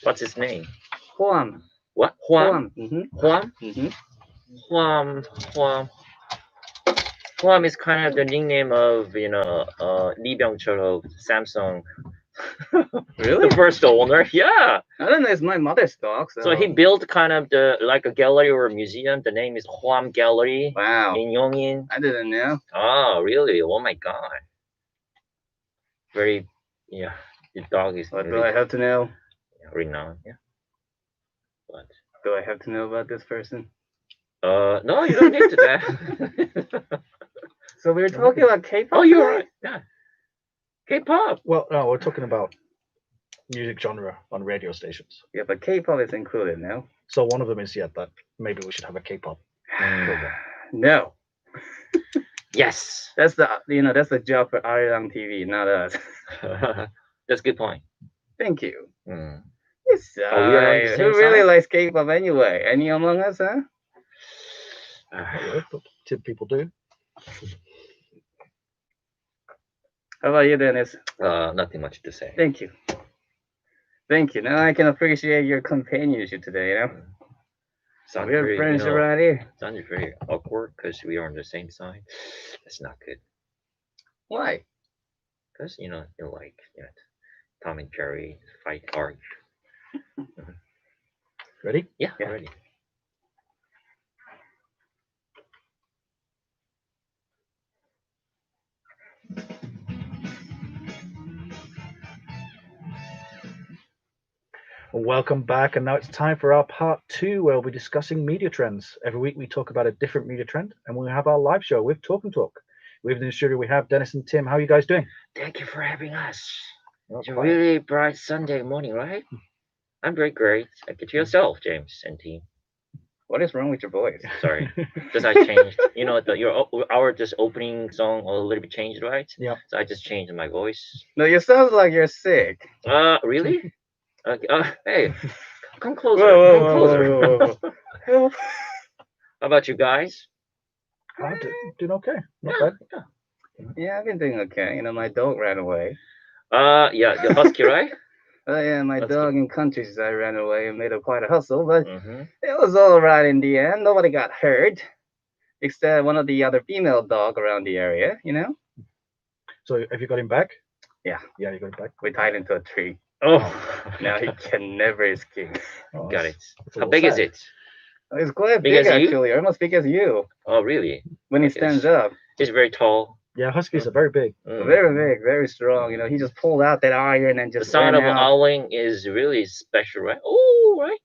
What's his name? Huam. What? Huam? Huam. Mm-hmm. Huam? Mm-hmm. Huam? Huam? Huam is kind of the nickname of, Lee Byung-chul of Samsung. Really? The first owner. Yeah. I don't know. It's my mother's dog. So he built kind of like a gallery or a museum. The name is Huam Gallery Wow. in Yongin. I didn't know. Oh, really? Oh my God. Very, yeah. The dog is What do really I have to know? renowned. Yeah. But Do I have to know about this person? no, you don't need to that. So we were talking about K-pop. Oh, you're today? right. Yeah. K-pop. Well, no, we're talking about music genre on radio stations. Yeah, but K-pop is included now. So one of them is that maybe we should have a K-pop program. No, Yes. that's the job for Arirang TV, not us. That's a good point. Thank you. Mm. Besides, we are on the same who really side? likes K-pop anyway? Any among us, huh? Yeah, but people do. How about you, Dennis? Nothing much to say. Thank you. Thank you. Now I can appreciate your companionship today. Sounds We're very, friends around here. sounds very awkward because we are on the same side. That's not good. Why? Because like Tom and Jerry fight hard. Ready? Yeah, Yeah. ready. Welcome back, and now it's time for our part 2, where we'll be discussing media trends. Every week we talk about a different media trend, and we'll have our live show with Talk and Talk. With in the studio we have Dennis and Tim. How are you guys doing? Thank you for having us. It's a Fine. really bright Sunday morning, right? I'm very great. Get to yourself, James and team. What is wrong with your voice? Sorry, just I changed. Our just opening song a little bit changed, right? Yeah. So I just changed my voice. No, you sound like you're sick. Really? Okay. Hey, come closer. Whoa, Come whoa, closer. whoa, whoa. How about you guys? I'm doing okay. Not Yeah, bad. yeah. Yeah, I've been doing okay. My dog ran away. Yeah, the husky, right? Yeah, my That's dog in countryside ran away and made quite a hustle, but Mm-hmm. it was all right in the end. Nobody got hurt, except one of the other female dog around the area. So have you got him back? Yeah. Yeah, you got him back. We tied him to a tree. Oh, Now he can never escape. Oh, got it. that's a How little big is sad. it? It's quite Big big, as you? actually, almost big as you Oh, really? when he I guess. stands up. He's very tall. Yeah, huskies are very big. Mm. Very big, very strong. He just pulled out that iron and The just sound ran of out. owling is really special, right? Oh, right.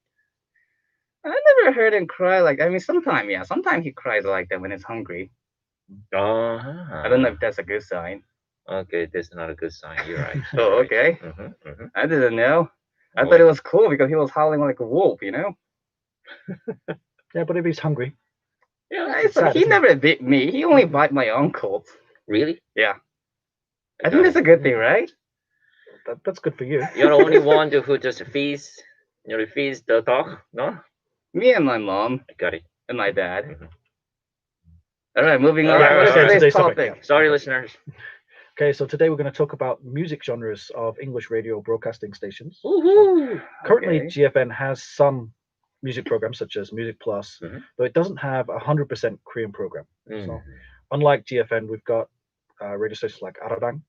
I never heard him cry like. Sometimes, yeah, sometimes he cries like that when he's hungry. Uh-huh. I don't know if that's a good sign. Okay, that's not a good sign. You're right. Oh, okay. Mm-hmm. I didn't know. I Oh, thought it was cool because he was howling like a wolf. Yeah, but if he's hungry, Yeah. It's like, he never bit me. He only bite my uncle. Really? Yeah. I I think that's a good thing, right? that's good for you. You're the only one who just feeds the dog, no? Me and my mom I got it. and my dad. Mhm. All right, moving on. All right, What is all right. today's Today's topic? topic, Sorry, listeners. Okay, so today we're going to talk about music genres of English radio broadcasting stations. Woohoo! Currently, Okay. GFN has some music programs such as Music Plus, Mhm. but it doesn't have a 100% Korean program. Mm. So, unlike GFN, we've got radio stations like Aradang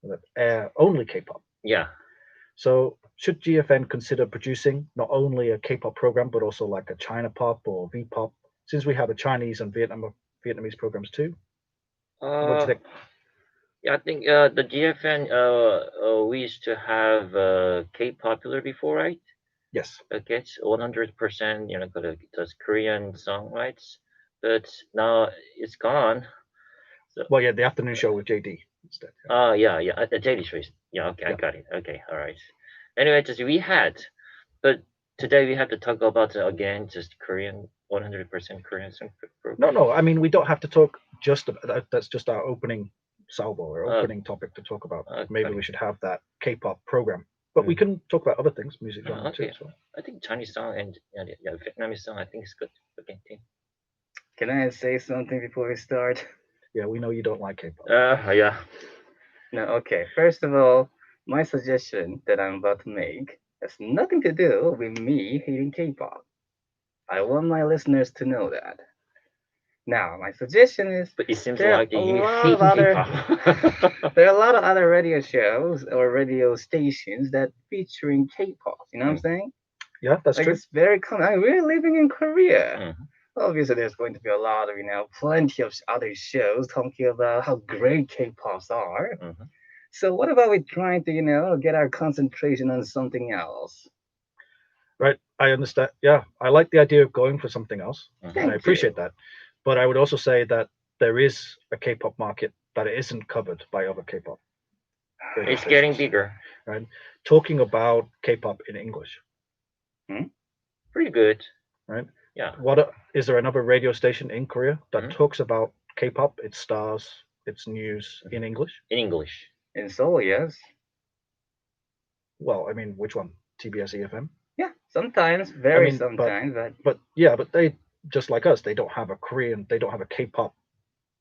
that air only K-pop. Yeah. So, should GFN consider producing not only a K-pop program but also like a China pop or V-pop? Since we have a Chinese and Vietnamese programs too. What do you think? Yeah, I think the GFN we used to have K-popular before, right? Yes. Okay, it's 100%, got does Korean song rights, but now it's gone. Well, yeah, the afternoon show with JD instead. Yeah, the Daily Choice. Yeah, okay, I Yeah. got it. Okay, all right. Anyway, just we had, but today we have to talk about again just Korean, 100% Korean song. No. I mean, we don't have to talk just about that. That's just our opening salvo or opening topic to talk about. Maybe got we it. should have that K-pop program, but we can talk about other things, music genre too. Okay. As well. I think Chinese song and Vietnamese song, I think it's good. Okay, team. Can I say something before we start? Yeah, we know you don't like K-pop. Yeah. No, okay. First of all, my suggestion that I'm about to make has nothing to do with me hating K-pop. I want my listeners to know that. Now, my suggestion is But it seems there are like a you lot hate of other K-pop. there are a lot of other radio shows or radio stations that featuring K-pop. You know what I'm saying? Yeah, that's Like true. it's very common. I mean, we're living in Korea. Mhm. Obviously, there's going to be a lot of plenty of other shows talking about how great K-pops are. Mhm. So what about we trying to get our concentration on something else? Right. I understand. Yeah, I like the idea of going for something else. Mhm. Thank I appreciate that. But I would also say that there is a K-pop market that isn't covered by other K-pop radio It's getting stations. bigger. Right. Talking about K-pop in English. Pretty good. Right. Yeah. Is there another radio station in Korea that Mhm. talks about K-pop, its stars, its news in English? In English. In Seoul, yes. Well, I mean, which one? TBS EFM? Yeah, sometimes, very mean, but- sometimes, but But yeah, but they just like us, they don't have a they don't have a K-pop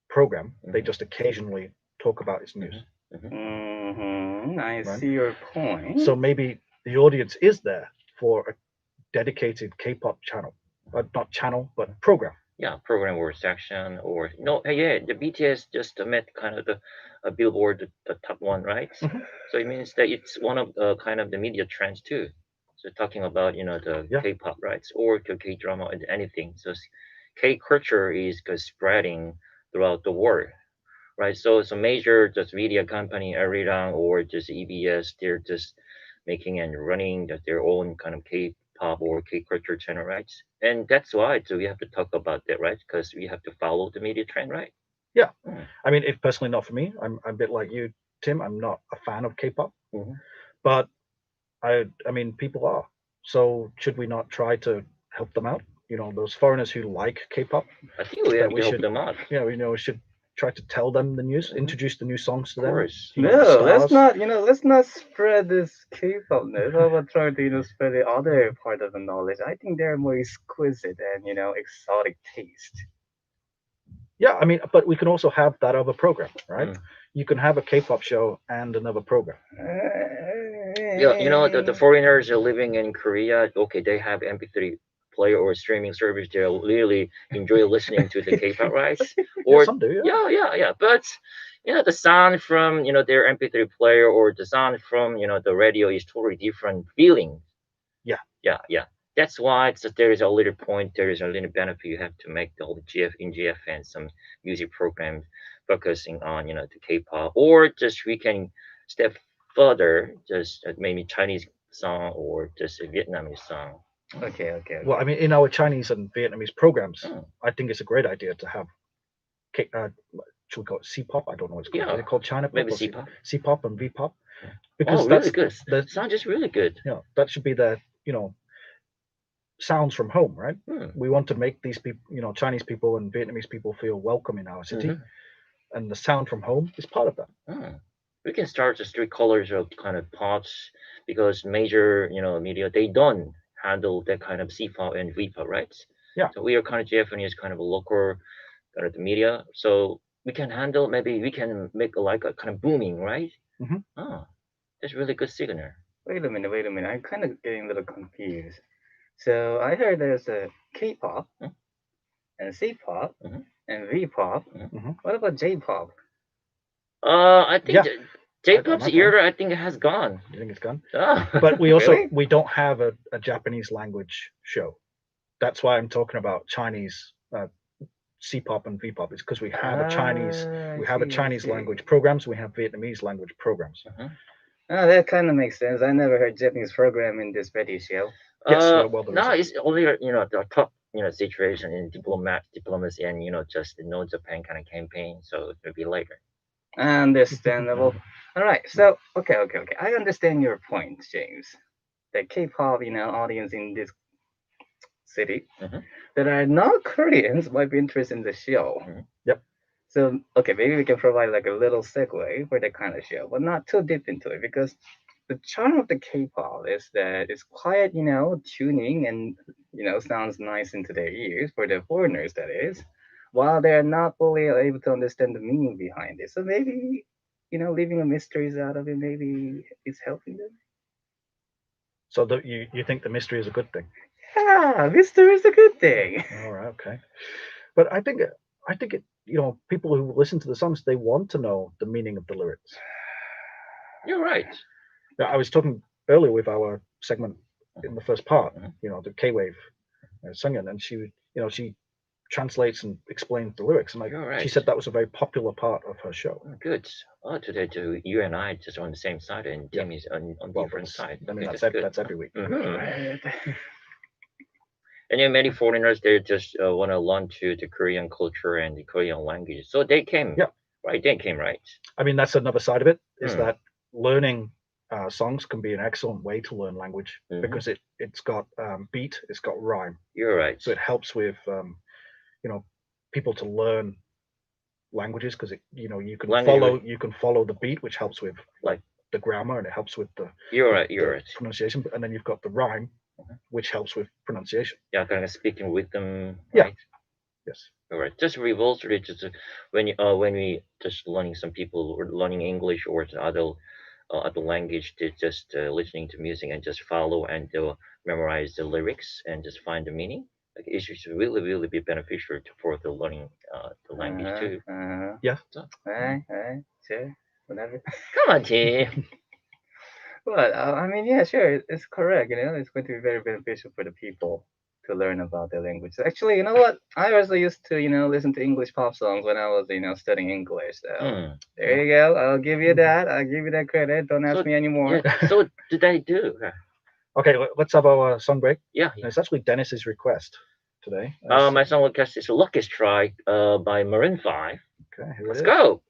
program. They Mhm. just occasionally talk about its news. I Right. see your point. So maybe the audience is there for a dedicated K-pop channel, not channel, but program. Yeah, program or section or no, yeah, the BTS just met kind of the Billboard the top one, right? Mhm. So it means that it's one of the kind of the media trends too. So talking about the Yeah. K-pop, right, or the K-drama and anything. So K culture is spreading throughout the world, right? So it's a major just media company, Arirang or just EBS, they're just making and running their own kind of K-pop or K culture channel, right? And that's why so we have to talk about that, right? Because we have to follow the media trend, right? Yeah. Mm. I mean, if personally not for me, I'm a bit like you, Tim. I'm not a fan of K-pop, Mhm. but I mean, people are. So should we not try to help them out? Those foreigners who like K-pop, I think we that have we to help should- them out. we should try to tell them the news, Mhm. introduce the new songs to Of them. course. The No, let's stars. not, let's not spread this K-pop news. How about trying to, spread the other part of the knowledge? I think they're more exquisite and, exotic taste. Yeah, I mean, but we can also have that other program, right? Mm. You can have a K-pop show and another program. Yeah, the foreigners are living in Korea. Okay, they have MP3 player or streaming service. They really enjoy listening to the K-pop, right? Or some do, yeah. yeah. But the sound from their MP3 player or the sound from the radio is totally different feeling. Yeah. That's why there is a little point. There is a little benefit you have to make the whole GF and some music programs focusing on the K-pop, or just we can step further, just maybe Chinese song or just a Vietnamese song. Okay. Well, I mean, in our Chinese and Vietnamese programs, Mm. I think it's a great idea to have should we call it C-pop? I don't know what it's called. Yeah, Is it called China pop maybe or C-pop. C-pop and V-pop? Yeah. Because Oh, that's really good. the Sound is really good. that should be the sounds from home, right? Hmm. We want to make these people, Chinese people and Vietnamese people feel welcome in our city, Mhm. and the sound from home is part of that. Hmm. We can start just three colors of kind of pots because major media they don't handle that kind of C-pop and V-pop, right? Yeah. So we are kind of Japanese kind of a local kind of the media, so we can handle maybe we can make like a kind of booming, right? Mhm. Oh, that's really good signal. Wait a minute. I'm kind of getting a little confused. So I heard there's a K-pop Hmm? and C-pop Mhm. and V-pop. Mhm. What about J-pop? I think Yeah. J-pop's I'm era I think has gone. You think it's gone? Oh. But we also Really? we don't have a Japanese language show. That's why I'm talking about Chinese C-pop and V-pop. It's because we have a Chinese I see. language programs. We have Vietnamese language programs. Mhm. Oh, that kind of makes sense. I never heard Japanese program in this radio show. Yes, well, there no, is. it's only the top situation in diplomacy and just the no Japan kind of campaign. So it will be later. Understandable. All right. So, okay. I understand your point, James. The K-pop, audience in this city Mhm. that are not Koreans might be interested in the show. Mhm. Yep. So, okay, maybe we can provide like a little segue for that kind of show, but not too deep into it because the charm of the K-pop is that it's quiet, tuning and sounds nice into their ears for the foreigners, that is, while they're not fully able to understand the meaning behind it. So maybe, leaving a mysteries out of it, maybe it's helping them. So you think the mystery is a good thing? Yeah, mystery is a good thing. All right, okay. But I think it. People who listen to the songs, they want to know the meaning of the lyrics. You're right. Now, I was talking earlier with our segment in the first part. Mhm. The K Wave singer, and she translates and explains the lyrics, and You're she right. said that was a very popular part of her show. Good. Oh, today too, you and I just on the same side, and Yeah. Tim is on Well, different side. I mean, Okay, that's that's good. that's every week. Mhm. Right. And then many foreigners they just want to learn to the Korean culture and the Korean language, so they came. Yeah. Right. They came right. I mean, that's another side of it, is Mm. that learning songs can be an excellent way to learn language Mhm. because it's got beat, it's got rhyme, You're right. so it helps with people to learn languages because you can follow the beat, which helps with like the grammar, and it helps with the You're right. You're right. pronunciation, and then you've got the rhyme, which helps with pronunciation. Yeah, kind of speaking with them. Yeah. Right. Yes. All right. Just revolted it just when we just learning some people or learning English or the other language, they just listening to music and just follow and memorize the lyrics and just find the meaning. Like it should really really be beneficial for the learning the language too. Yeah. So, Sure, whatever. come on, Tim. But I mean, yeah, sure, it's correct. It's going to be very beneficial for the people to learn about their language. Actually, you know what? I also used to, listen to English pop songs when I was, studying English. So Mm. there you go. I'll give you that. I'll give you that credit. Don't ask me anymore. Yeah, so did I do? Okay, let's have our song break. Yeah. And it's actually Dennis's request today. My song request is "Lucky Strike" by Maroon 5. Okay, here Let's it is. go.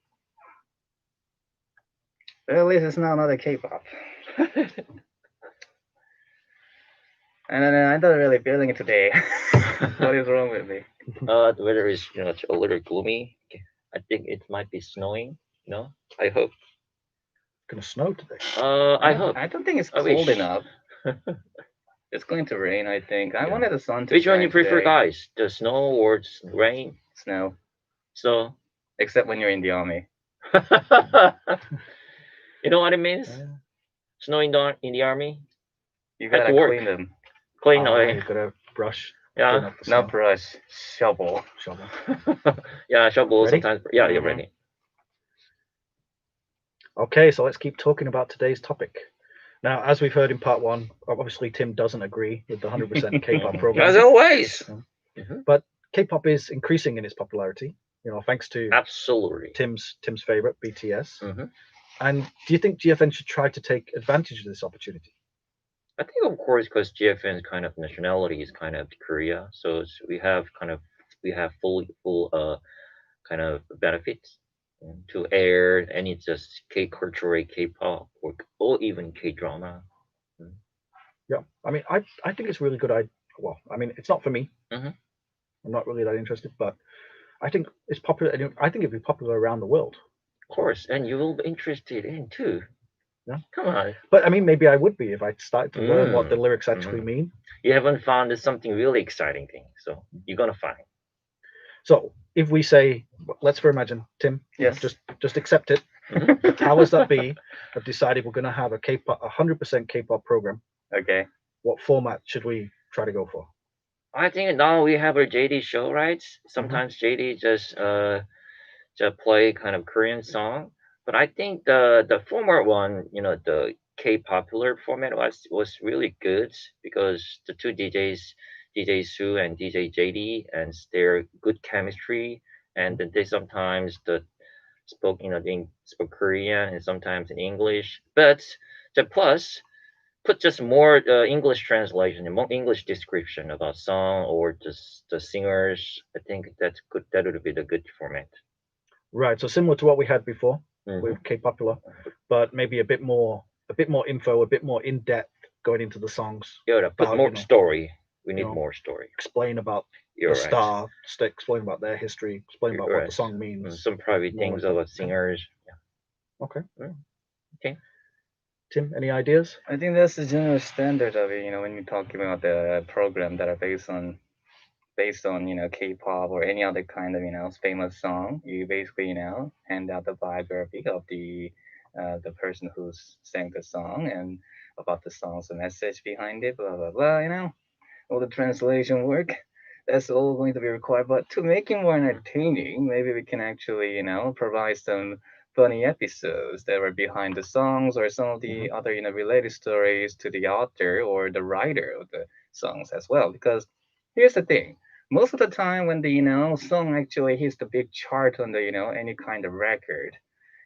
Well, at least it's not another K-pop. And I'm not really feeling it today. What is wrong with me? The weather is a little gloomy. I think it might be snowing. No, I hope. Gonna snow today. I hope. I don't think it's I cold wish. enough. It's going to rain, I think. I Yeah. wanted the sun to Which one shine you prefer, today. guys? The snow or rain? Snow. So, Except when you're in the army. you know what it means? Snow in the army. You Have gotta to work. clean them. Clean away. You gotta brush. Yeah. Not brush. Shovel. Shovel. Yeah, shovel Ready? sometimes. Yeah, you're Mhm. ready. Okay, so let's keep talking about today's topic. Now, as we've heard in part one, obviously Tim doesn't agree with the 100% K-pop program. As always. But K-pop is increasing in its popularity, thanks to Absolutely. Tim's favorite, BTS. Mhm. And do you think GFN should try to take advantage of this opportunity? I think, of course, because GFN's kind of nationality is kind of Korea, so we have full kind of benefits to air any just K culture, K-pop, or even K-drama. Yeah, I mean, I think it's really good. Well, I mean, it's not for me. Mhm. I'm not really that interested, but I think it's popular. I think it'd be popular around the world. Of course, and you will be interested in too. Yeah. Come on. But I mean, maybe I would be if I started to learn what the lyrics actually Mhm. mean. You haven't found something really exciting thing, so you're gonna find. So if we say, let's imagine, Tim, Yes. just accept it. Mhm. The powers that be have decided we're going to have a K-pop, 100% K-pop program. Okay. What format should we try to go for? I think now we have a JD show, right? Sometimes JD just play kind of Korean song, but I think the former one, the K popular format was really good because the two DJs, DJ Sue and DJ JD, and their good chemistry, and then they sometimes they spoke Korean and sometimes in English, but the plus put just more English translation and more English description about song or just the singers. I think that would be the good format. Right. So similar to what we had before Mhm. with K-popular, but maybe a bit more info, a bit more in depth going into the songs. Yeah, put about, more story. We need you know, more story. Explain about You're the right. star, explain about their history, explain about You're what right. the song means. Some private more things like that. about singers. Okay. Okay. Tim, any ideas? I think that's the general standard of it. When you're talking about the program that are based on K-pop or any other kind of famous song, you basically hand out the biography of the person who's sang the song, and about the song's message behind it, blah blah blah. All the translation work. That's all going to be required. But to make it more entertaining, maybe we can actually, provide some funny episodes that were behind the songs or some of the other, related stories to the author or the writer of the songs as well. Because here's the thing. Most of the time when the, song actually hits the big chart on the, any kind of record,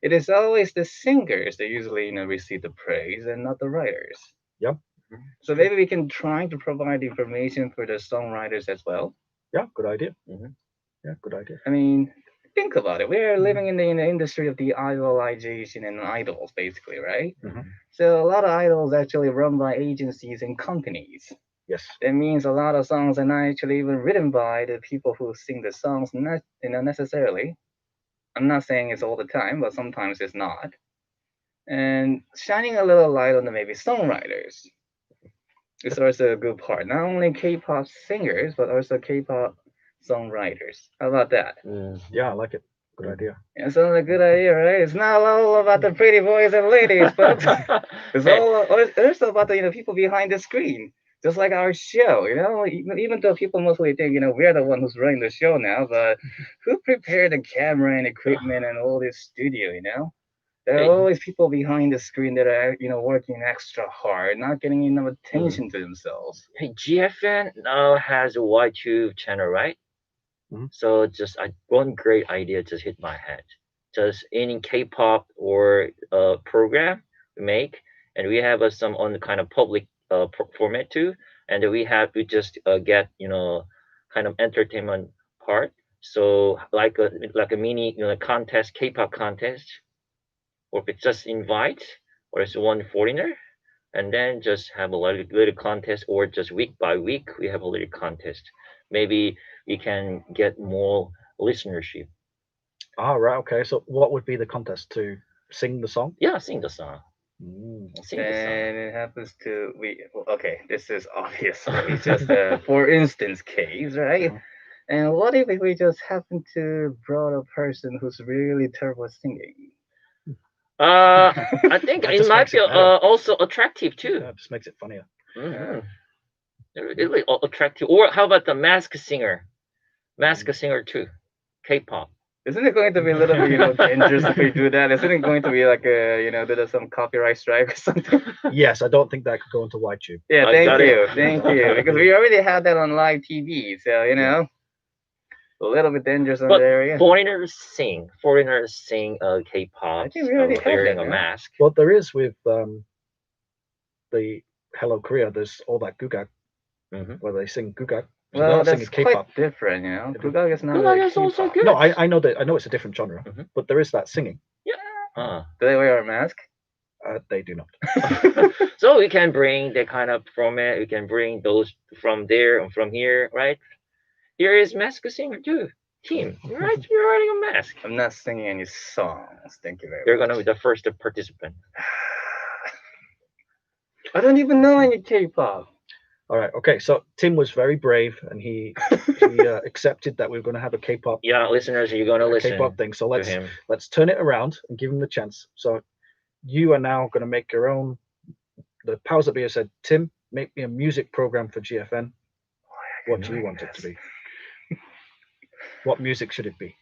it is always the singers that usually, receive the praise and not the writers. Yep. So maybe we can try to provide information for the songwriters as well. Yeah, good idea. Yeah, good idea. I mean, think about it. We're living in the industry of the idolization and idols, basically, right? So a lot of idols actually run by agencies and companies. Yes. That means a lot of songs are not actually even written by the people who sing the songs, not necessarily. I'm not saying it's all the time, but sometimes it's not. And shining a little light on the maybe songwriters is also a good part. Not only K-pop singers, but also K-pop songwriters. How about that? Yeah, I like it. Good idea. Yeah, sounds like a good idea, right? It's not all about the pretty boys and ladies, folks. It's also about the people behind the screen. Just like our show, even though people mostly think, we're the one who's running the show now, but who prepared the camera and equipment and all this studio, There are always people behind the screen that are, working extra hard, not getting enough attention to themselves. Hey, GFN now has a YTube channel, right? So just one great idea just hit my head. Just any K-pop or program we make, and we have some on the kind of public format too, and we just get kind of entertainment part. So like a mini contest, K-pop contest, or if it's just invite or it's one foreigner, and then just have a little contest, or just week by week we have a little contest. Maybe we can get more listenership. Right. Okay. So what would be the contest? To sing the song? Yeah, sing the song. Sing the song. And it happens to okay, this is obviously just a for instance case, right? And what if we just happen to brought a person who's really terrible at singing? I think it might be also attractive too. Yeah, it just makes it funnier. Really attractive. Or how about the mask singer? Mask singer too. K-pop. Isn't it going to be a little bit, dangerous if we do that? Isn't it going to be like there's some copyright strike or something? Yes, I don't think that could go into YTube. Yeah, thank you, because we already had that on live TV, so a little bit dangerous in the area. Foreigners sing K-pop. I think we already wearing a mask. Well, there is with the Hello Korea. There's all that Gugak, where they sing Gugak. So well, that's quite different, Gugak is not. Gugak is also good. No, I know that. I know it's a different genre, but there is that singing. Yeah. Do they wear a mask? They do not. So we can bring the kind of format. We can bring those from there and from here, right? Here is mask singer too. Team, right? You're wearing a mask. I'm not singing any songs. Thank you very much. You're gonna be the first participant. I don't even know any K-pop. All right. Okay. So Tim was very brave, and he accepted that we were going to have a K-pop. Yeah, listeners, you're going to listen K-pop thing. So let's turn it around and give him the chance. So you are now going to make your own. The powers that be have said, Tim, make me a music program for GFN. What do you want it to be? What music should it be?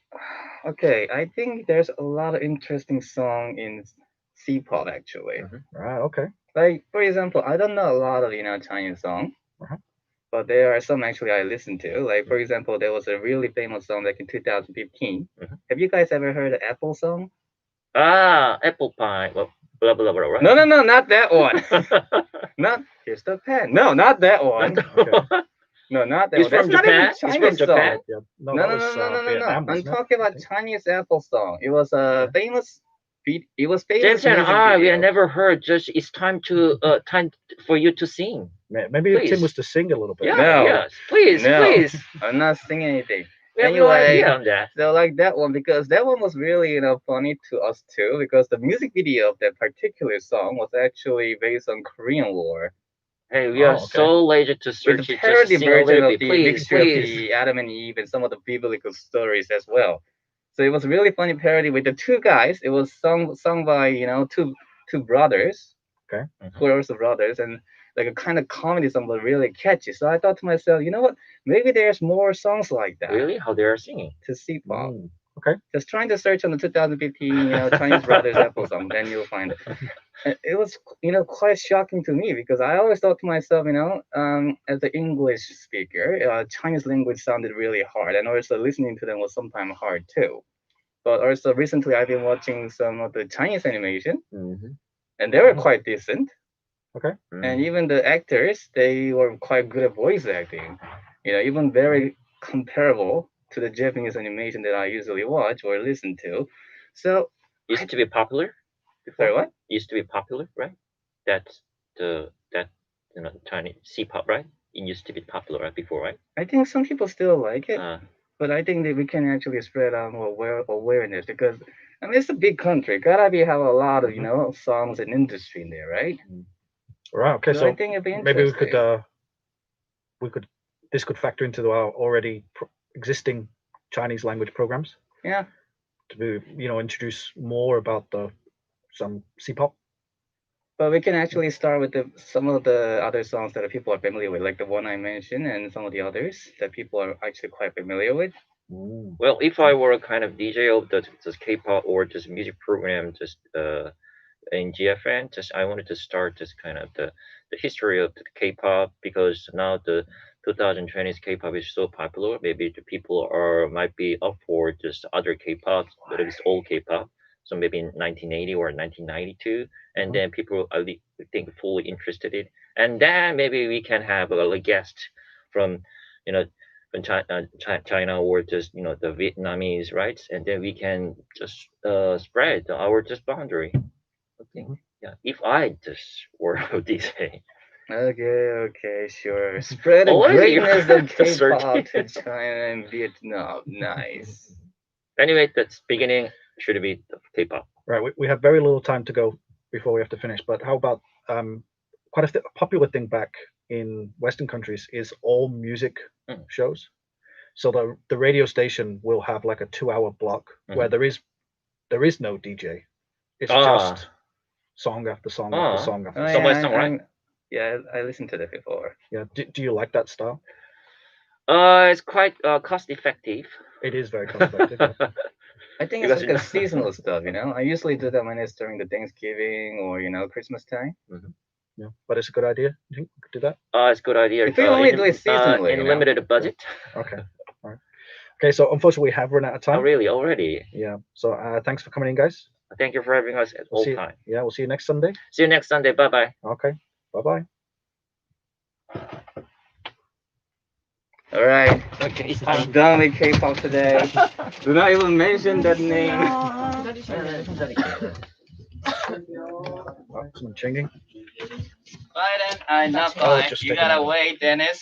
Okay, I think there's a lot of interesting song in C-pop actually. Right. Okay. Like for example, I don't know a lot of Chinese song, but there are some actually I listen to. Like for example, there was a really famous song back in 2015. Have you guys ever heard the Apple song? Apple pie. Well, blah blah blah. Right? No, not that one. Not here's the pen. No, not that one. No, not that one. That's not even Chinese song. Yeah. No. I'm talking about Chinese Apple song. It was a famous. It was famous. James and we have never heard. Just it's time for you to sing. Maybe if Tim was to sing a little bit. Yeah, no. Yes, please. I'm not singing anything. We have no idea on that. So like that one, because that one was really funny to us too, because the music video of that particular song was actually based on Korean War. Hey, we are so lazy to search with the parody version of the mixture of the Adam and Eve and some of the biblical stories as well. So it was a really funny parody with the two guys. It was sung by two brothers. Okay. who are also brothers, and like a kind of comedy song, but really catchy. So I thought to myself, you know what? Maybe there's more songs like that Really? How they are singing? to C-pop. Okay. Just trying to search on the 2015, Chinese Brothers Apple song, then you'll find it. And it was, quite shocking to me because I always thought to myself, as an English speaker, Chinese language sounded really hard, and also listening to them was sometimes hard too. But also recently, I've been watching some of the Chinese animation, and they were quite decent. Okay. And even the actors, they were quite good at voice acting. Even very comparable to the Japanese animation that I usually watch or listen to. So Used to be popular before? sorry, what? Used to be popular, right? That's that Chinese C-pop, right? It used to be popular right before, right? I think some people still like it, Uh, but I think that we can actually spread out more awareness because I mean it's a big country. Gotta be have a lot of songs and industry in there, right? Right. Okay. So I think it'd be maybe interesting. this could factor into our already existing Chinese language programs Yeah, to introduce more about some C-pop. but we can actually start with some of the other songs that people are familiar with, like the one I mentioned, and some of the others that people are actually quite familiar with. well, if I were a kind of DJ of the just K-pop or just music program, just in GFN, just I wanted to start just kind of the history of the K-pop because now the 2020s K-pop is so popular. Maybe the people might be up for just other K-pop, but it's old K-pop. So maybe in 1980 or 1992, and then people I think fully interested in, and then maybe we can have a guest from, you know, from China or just the Vietnamese, right? And then we can just spread our just boundary. Okay. Yeah. If I just were a DJ. Okay, sure. Spread the Always you greatness of have to search K-pop it. to China and Vietnam. Nice. Anyway, that's beginning should be the K-pop. Right. We have very little time to go before we have to finish. But how about quite a popular thing back in Western countries is all music shows. So the radio station will have like a 2-hour block where there is no DJ. It's just song after song after song after song. By song, right? Yeah, I listened to that before. Yeah. Do you like that style? It's quite cost effective. It is very cost effective. I think it's like a seasonal stuff, I usually do that when it's during the Thanksgiving or Christmas time. Yeah, but it's a good idea. You think we could do that? It's a good idea. If we only do it seasonally, in limited budget. Okay. All right. Okay, so unfortunately we have run out of time. Oh, really? Already? Yeah. So thanks for coming in, guys. Thank you for having us at all time. Yeah, we'll see you next Sunday. See you next Sunday. Bye bye. Okay. Bye bye. All right. Okay, I'm done with K-pop today. Do not even mention that name. Some changing. Bye then. Not bye. You gotta wait, Dennis.